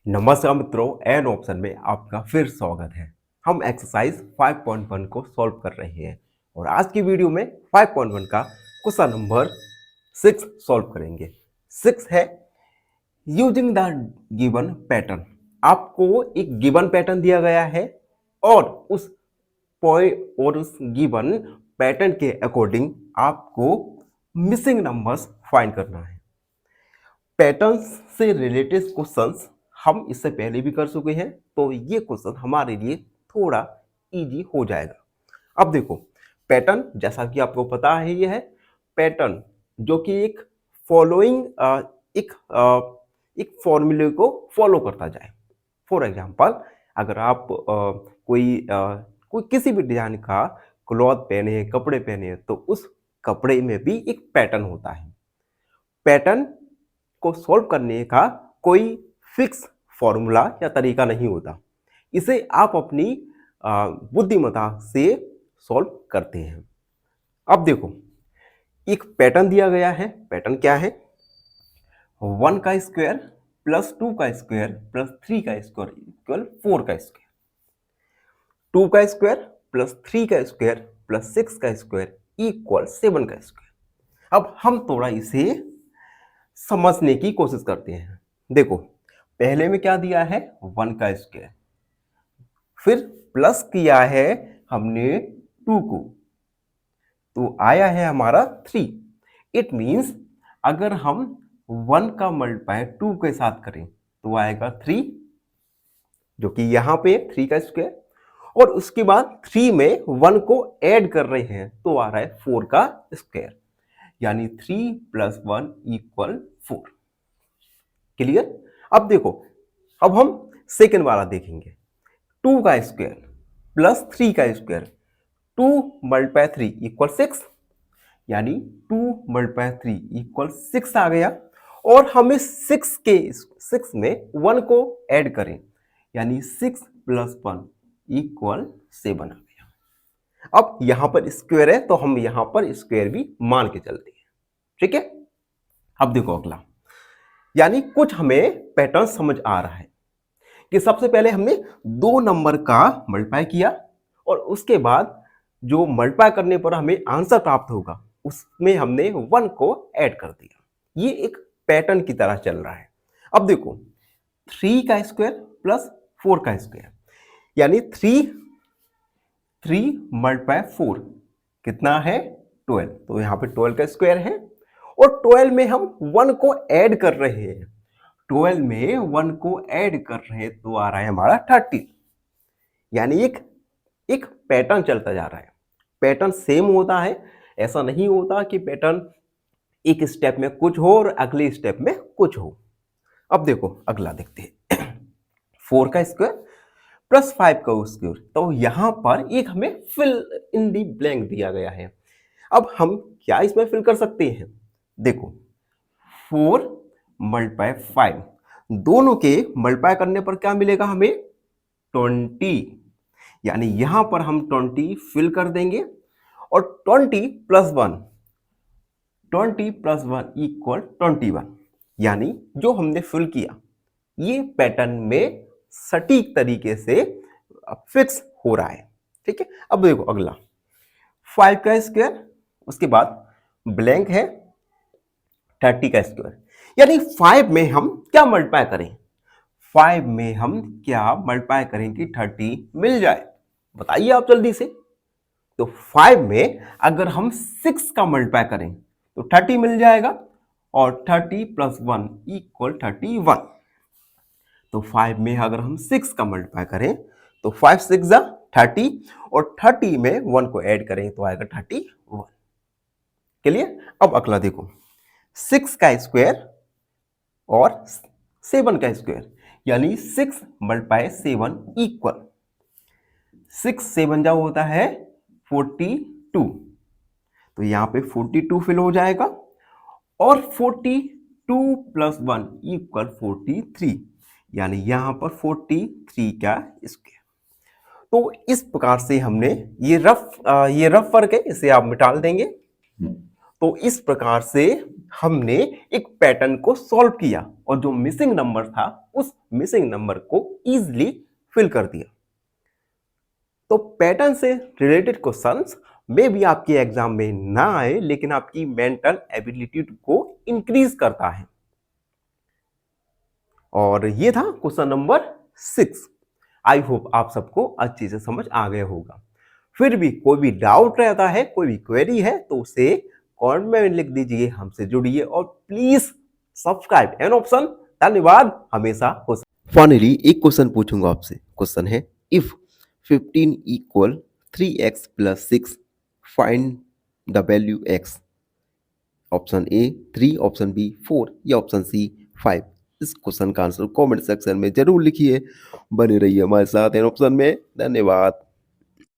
नमस्कार मित्रों, an option में आपका फिर स्वागत है। हम एक्सरसाइज 5.1 को सॉल्व कर रहे हैं और आज की वीडियो में 5.1 का क्वेश्चन नंबर 6 सॉल्व करेंगे। 6 है यूजिंग द गिवन पैटर्न। आपको एक गिवन पैटर्न दिया गया है और उस पॉइंट और उस गिवन पैटर्न के अकॉर्डिंग आपको मिसिंग नंबर्स फाइंड करना है। पैटर्न से रिलेटेड क्वेश्चंस हम इससे पहले भी कर चुके हैं, तो ये क्वेश्चन हमारे लिए थोड़ा इजी हो जाएगा। अब देखो, पैटर्न जैसा कि आपको पता है, ये है पैटर्न जो कि एक फॉलोइंग एक फॉर्मूले को फॉलो करता जाए। फॉर एग्जांपल, अगर आप कोई किसी भी डिजाइन का क्लॉथ पहने, कपड़े पहने, तो उस कपड़े में भी एक पैटर्न होता है। पैटर्न को सॉल्व करने का कोई फिक्स फॉर्मूला या तरीका नहीं होता। इसे आप अपनी बुद्धिमत्ता से सॉल्व करते हैं। अब देखो, एक पैटर्न दिया गया है। पैटर्न क्या है? 1 का स्क्वायर प्लस 2 का स्क्वायर प्लस 3 का स्क्वायर इक्वल 4 का स्क्वायर। 2 का स्क्वायर प्लस 3 का स्क्वायर प्लस 6 का स्क्वायर इक्वल 7 का स्क्वायर। अब हम थोड़ा इसे समझने की कोशिश करते हैं। देखो, पहले में क्या दिया है? 1 का स्क्वायर, फिर प्लस किया है हमने 2 को, तो आया है हमारा 3। इट मींस अगर हम 1 का मल्टीप्लाई 2 के साथ करें तो आएगा 3, जो कि यहाँ पे 3 का स्क्वायर, और उसके बाद 3 में 1 को ऐड कर रहे हैं तो आ रहा है 4 का स्क्वायर, यानी 3 प्लस 1 इक्वल 4। क्लियर? अब देखो, अब हम सेकेंड वाला देखेंगे। 2 का स्क्वायर प्लस 3 का स्क्वायर, 2 मल्टीप्लाई 3 इक्वल 6, यानी 2 मल्टीप्लाई 3 इक्वल 6 आ गया। और हमें 6 में 1 को ऐड करें, यानी 6 प्लस 1 इक्वल 7 आ गया। अब यहां पर स्क्वायर है तो हम यहां पर स्क्वायर भी मान के चलते हैं। ठीक है? अब देखो अगला, यानी कुछ हमें पैटर्न समझ आ रहा है कि सबसे पहले हमने 2 नंबर का मल्टीप्लाई किया और उसके बाद जो मल्टीप्लाई करने पर हमें आंसर प्राप्त होगा उसमें हमने 1 को ऐड कर दिया। ये एक पैटर्न की तरह चल रहा है। अब देखो, 3 का स्क्वायर प्लस 4 का स्क्वायर, यानी 3 मल्टीप्लाई 4 कितना है? 12। तो यहाँ पे 12 का स्क्वायर है और 12 में हम 1 को ऐड कर रहे हैं। 12 में 1 को ऐड कर रहे हैं तो आ रहा है हमारा 30, यानी एक पैटर्न चलता जा रहा है। पैटर्न सेम होता है, ऐसा नहीं होता कि पैटर्न एक स्टेप में कुछ हो और अगले स्टेप में कुछ हो। अब देखो अगला देखते हैं। 4 का स्क्वायर प्लस 5 का स्क्वायर, तो यहां पर एक हमें फिल इन दी ब्लैंक दिया गया है। अब हम क्या इसमें फिल कर सकते हैं? देखो, 4 मल्टीप्लाई 5, दोनों के मल्टीप्लाई करने पर क्या मिलेगा हमें? 20, यानी यहां पर हम 20 फिल कर देंगे और 20 प्लस 1 इक्वल 21, यानी जो हमने फिल किया ये पैटर्न में सटीक तरीके से फिक्स हो रहा है। ठीक है? अब देखो अगला, 5 का स्क्वायर, उसके बाद ब्लैंक है 30 का स्क्वायर, यानी 5 में हम क्या मल्टीप्लाई करें? 5 में हम क्या मल्टीप्लाई करें कि 30 मिल जाए? बताइए आप जल्दी से। तो 5 में अगर हम 6 का मल्टीप्लाई करें तो 30 मिल जाएगा और 30 प्लस 1 इक्वल 31। तो 5 में अगर हम 6 का मल्टीप्लाई करें तो 5 6 जा 30 और 30 में 1 को ऐड करें तो आएगा 31। क्लियर? अब अगला देखो, 6 का स्क्वायर और 7 का स्क्वायर, यानी 6 मल्टीप्लाई 7 इक्वल 6 7 जा होता है 42, तो यहां पे 42 फिल हो जाएगा और 42 प्लस 1 इक्वल 43, यानी यहां पर 43 का स्क्वायर। तो इस प्रकार से हमने ये रफ वर्क है, इसे आप मिटा देंगे। तो इस प्रकार से हमने एक पैटर्न को सॉल्व किया और जो मिसिंग नंबर था उस मिसिंग नंबर को इजीली फिल कर दिया। तो पैटर्न से रिलेटेड क्वेश्चंस में भी आपके एग्जाम में ना आए लेकिन आपकी मेंटल एबिलिटी को इंक्रीज करता है। और ये था क्वेश्चन नंबर 6। आई होप आप सबको अच्छी से समझ आ गया होगा। फिर भी कोई भी डाउट रहता है, कोई भी क्वेरी है तो उसे कमेंट में लिख दीजिए, हमसे जुड़िए और प्लीज सब्सक्राइब एन ऑप्शन। धन्यवाद हमेशा खुश। फाइनली एक क्वेश्चन पूछूंगा आपसे। क्वेश्चन है if 15 equal 3x plus 6 find the value x। Option A 3, option B 4 या ऑप्शन सी 5। इस क्वेश्चन का आंसर कमेंट सेक्शन में जरूर लिखिए। बने रहिए हमारे साथ इन ऑप्शन में। धन्यवाद।